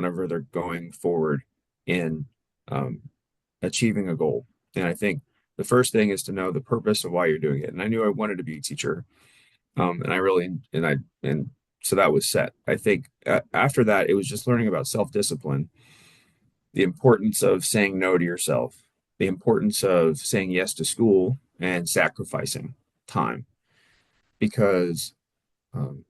whenever they're going forward in um, achieving a goal. And I think the first thing is to know the purpose of why you're doing it. And I knew I wanted to be a teacher, and I really and so that was set. I think after that, it was just learning about self-discipline, the importance of saying no to yourself, the importance of saying yes to school and sacrificing time. Because um,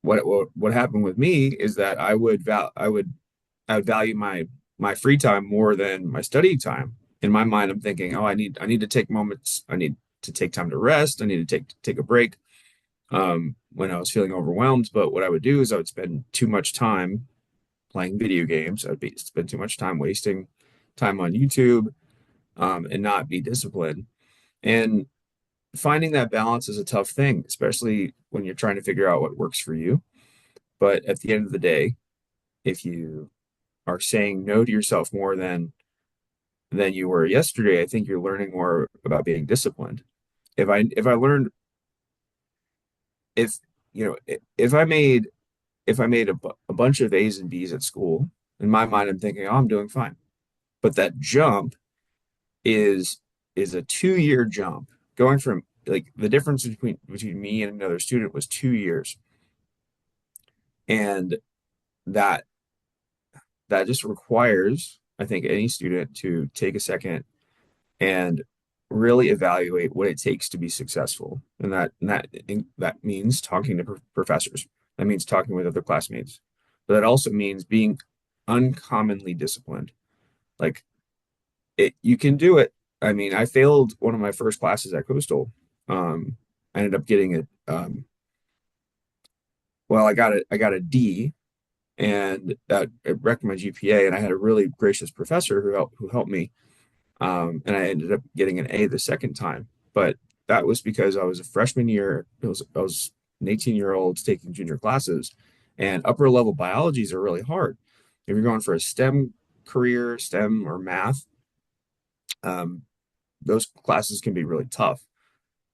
what happened with me is that I would value my free time more than my study time. In my mind, I'm thinking, oh, I need to take moments. I need to take time to rest. I need to take a break when I was feeling overwhelmed. But what I would do is I would spend too much time playing video games. Spend too much time wasting time on YouTube and not be disciplined. And finding that balance is a tough thing, especially when you're trying to figure out what works for you. But at the end of the day, if you are saying no to yourself more than you were yesterday, I think you're learning more about being disciplined. If I learned if you know if I made a bunch of A's and B's at school, in my mind I'm thinking, oh, I'm doing fine. But that jump is is a 2 year jump going from like the difference between me and another student was 2 years. And that that just requires, I think, any student to take a second and really evaluate what it takes to be successful. And that means talking to professors. That means talking with other classmates. But that also means being uncommonly disciplined. Like you can do it. I mean, I failed one of my first classes at Coastal. I ended up getting it. Well, I got a D, and that it wrecked my GPA. And I had a really gracious professor who helped me. And I ended up getting an A the second time. But that was because I was a freshman year. I was an 18-year-old taking junior classes, and upper level biologies are really hard. If you're going for a STEM career, STEM or math, um, those classes can be really tough.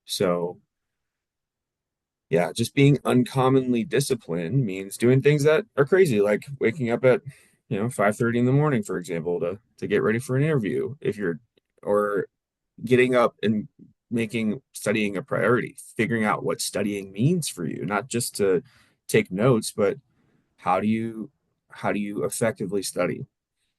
So yeah, just being uncommonly disciplined means doing things that are crazy, like waking up at 5:30 in the morning, for example, to get ready for an interview. If you're or getting up and making studying a priority, figuring out what studying means for you, not just to take notes, but how do you how do you effectively study?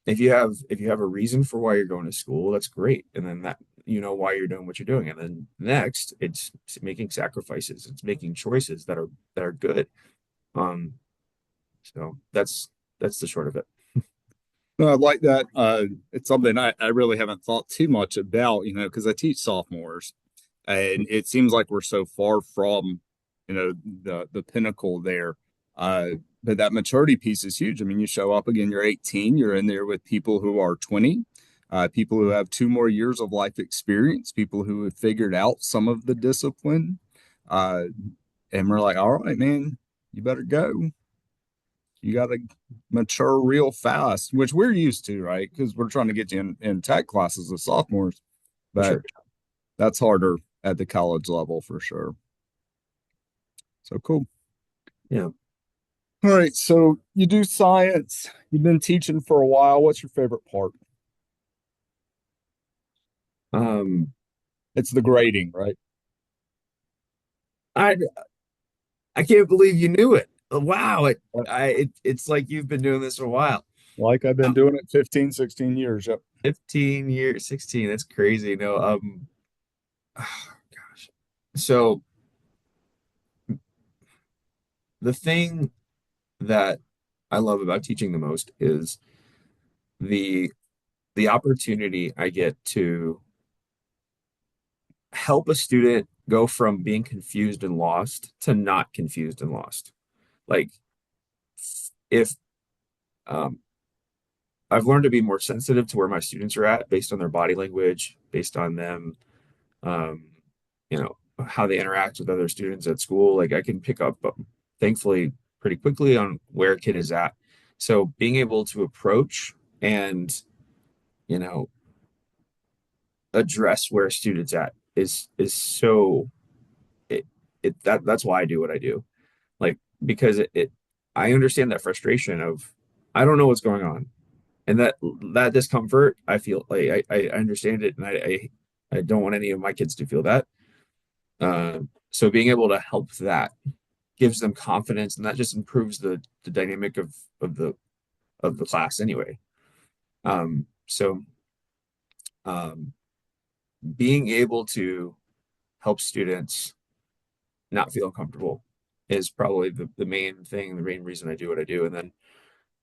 If you have a reason for why you're going to school, that's great. And then that you know why you're doing what you're doing. And then next, it's making sacrifices. It's making choices that are good. Um, so that's the short of it. No, I like that. It's something I really haven't thought too much about, because I teach sophomores, and it seems like we're so far from, the pinnacle there. But that maturity piece is huge. I mean, you show up again, you're 18, you're in there with people who are 20, people who have 2 more years of life experience, people who have figured out some of the discipline. Uh, and we're like, all right, man, you better go. You got to mature real fast, which we're used to, right? Because we're trying to get you in tech classes as sophomores, For but sure. that's harder at the college level for sure. So cool. Yeah. All right. So you do science, you've been teaching for a while. What's your favorite part? Um, It's the grading, right? I I can't believe you knew it. Wow, Uh, it's like you've been doing this for a while. Like I've been Uh, doing it 15, 16 years. Yep. 15 years, 16. That's crazy. No, oh, gosh. So the thing that I love about teaching the most is the the opportunity I get to help a student go from being confused and lost to not confused and lost. Like if um, I've learned to be more sensitive to where my students are at based on their body language, based on them, um, how they interact with other students at school. Like I can pick up, thankfully, pretty quickly on where a kid is at. So being able to approach and, you know, address where a student's at is so that's why I do what I do. Like because it I understand that frustration of I don't know what's going on. And that discomfort, I feel like I understand it, and I don't want any of my kids to feel that. So being able to help that gives them confidence, and that just improves the dynamic of the class anyway. So being able to help students not feel uncomfortable is probably the main thing, the main reason I do what I do. And then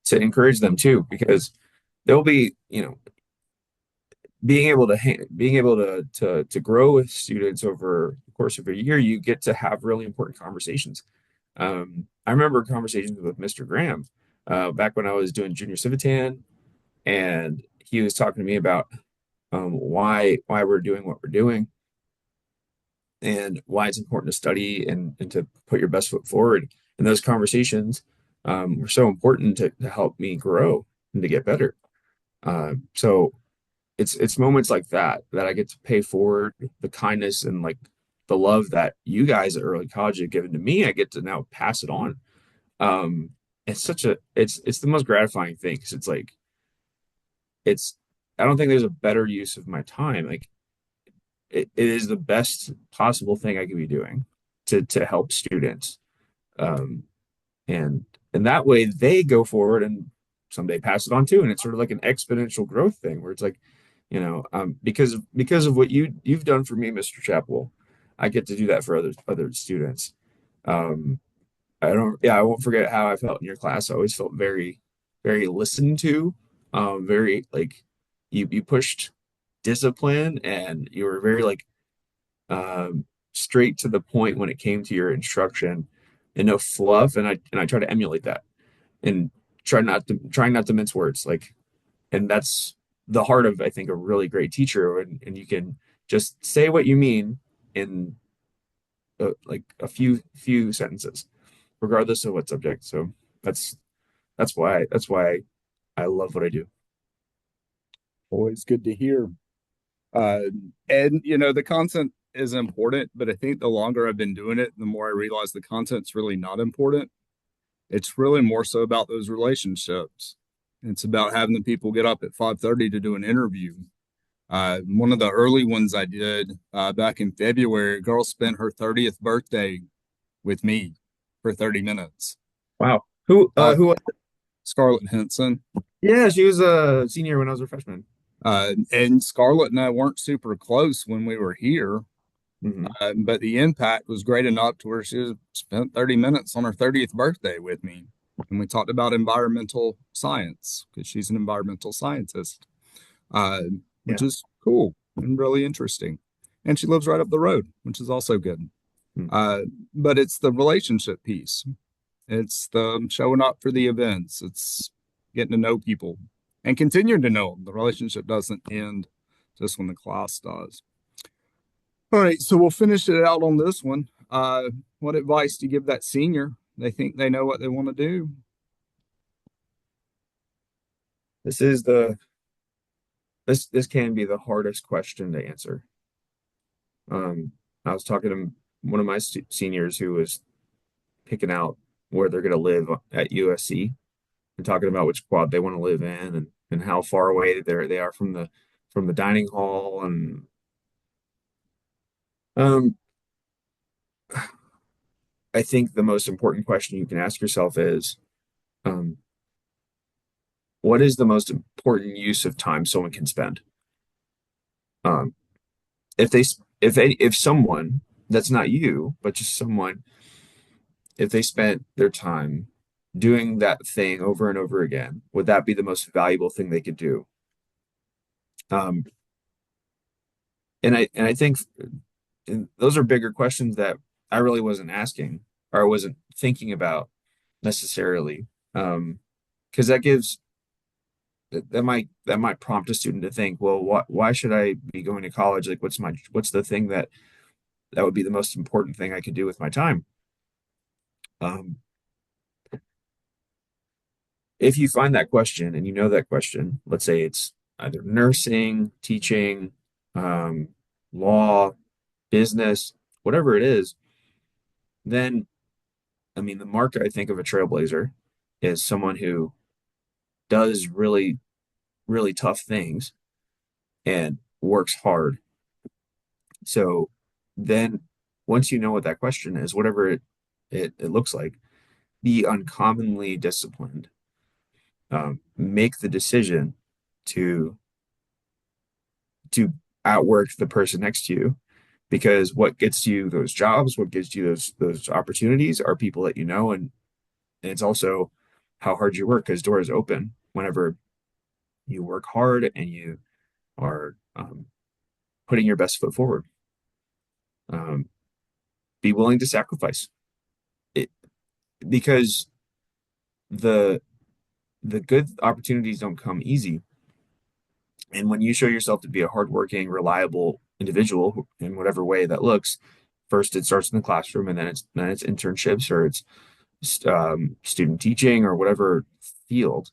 to encourage them too, because they'll be, being able to grow with students over the course of a year, you get to have really important conversations. I remember conversations with Mr. Graham back when I was doing junior civitan, and he was talking to me about why we're doing what we're doing and why it's important to study and to put your best foot forward. And those conversations were so important to help me grow and to get better. So it's moments like that that I get to pay forward the kindness and like the love that you guys at early college have given to me. I get to now pass it on. Um, it's the most gratifying thing because it's like it's I don't think there's a better use of my time. Like it is the best possible thing I could be doing to help students. Um, and and that way they go forward and someday pass it on too. And it's sort of like an exponential growth thing where it's like, because of what you've done for me, Mr. Chappell, I get to do that for other students. Um, I won't forget how I felt in your class. I always felt very, very listened to. Very like you pushed discipline and you were very like straight to the point when it came to your instruction and no fluff. And I try to emulate that and trying not to mince words. Like, and that's the heart of, I think, a really great teacher. And you can just say what you mean in like a few sentences, regardless of what subject. So that's that's why I love what I do. Always good to hear. Uh, and the content is important, but I think the longer I've been doing it, the more I realize the content's really not important. It's really more so about those relationships. It's about having the people get up at 5:30 to do an interview. One of the early ones I did back in February, a girl spent her 30th birthday with me for 30 minutes. Wow. Who Uh, who Scarlett Henson. Yeah, she was a senior when I was a freshman. And Scarlett and I weren't super close when we were here, Hmm. but the impact was great enough to where spent 30 minutes on her 30th birthday with me. And we talked about environmental science because she's an environmental scientist, uh, which Yeah. is cool and really interesting. And she lives right up the road, which is also good. Mm. Uh, but it's the relationship piece. It's the showing up for the events. It's getting to know people and continuing to know them. The relationship doesn't end just when the class does. All right, so we'll finish it out on this one. What advice do you give that senior? They think they know what they want to do. This is the this can be the hardest question to answer. Um, I was talking to one of my seniors who was picking out where they're going to live at USC and talking about which quad they want to live in and how far away they are from the dining hall and um I think the most important question you can ask yourself is um what is the most important use of time someone can spend? Um, if someone that's not you, but just someone, if they spent their time doing that thing over and over again, would that be the most valuable thing they could do? Um, and I think and those are bigger questions that I really wasn't asking or I wasn't thinking about necessarily. Because that might prompt a student to think, well, why should I be going to college? Like, what's the thing that would be the most important thing I could do with my time? Um, if you find that question and you know that question, let's say it's either nursing, teaching, um, law, business, whatever it is, then I mean, the mark I think of a trailblazer is someone who does really, really tough things and works hard. So then once you know what that question is, whatever it looks like, be uncommonly disciplined. Make the decision to to outwork the person next to you because what gets you those jobs, what gives you those opportunities are people that you know, and it's also how hard you work because doors open whenever you work hard and you are putting your best foot forward. Um, be willing to sacrifice it because the the good opportunities don't come easy. And when you show yourself to be a hardworking, reliable individual in whatever way that looks, first it starts in the classroom, and then it's internships or it's student teaching or whatever field.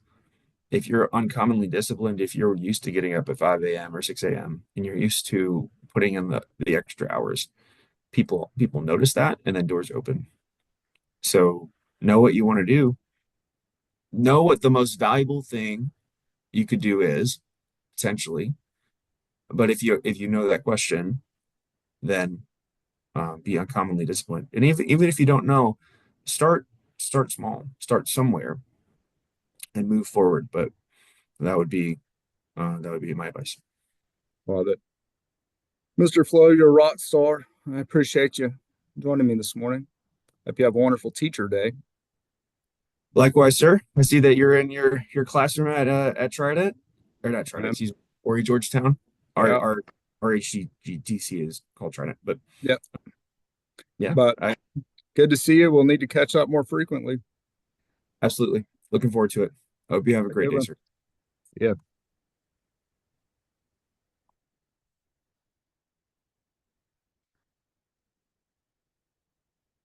If you're uncommonly disciplined, if you're used to getting up at 5 a.m. or 6 a.m. and you're used to putting in the extra hours, people notice that and then doors open. So know what you want to do. Know what the most valuable thing you could do is potentially. But if you know that question, then be uncommonly disciplined. And even if you don't know, start start small, start somewhere, and move forward. But that would be my advice. Well, that Mr. Flo, you're a rock star. I appreciate you joining me this morning. Hope you have a wonderful teacher day. Likewise, sir. I see that you're in your classroom at Trident, or not Trident, Um, excuse me, Ori Georgetown. Our yeah, our our HGDC is called Trident, but yeah. yeah, But I good to see you. We'll need to catch up more frequently. absolutely looking forward to it. I hope you have a Have a great good day, one. sir. Yeah.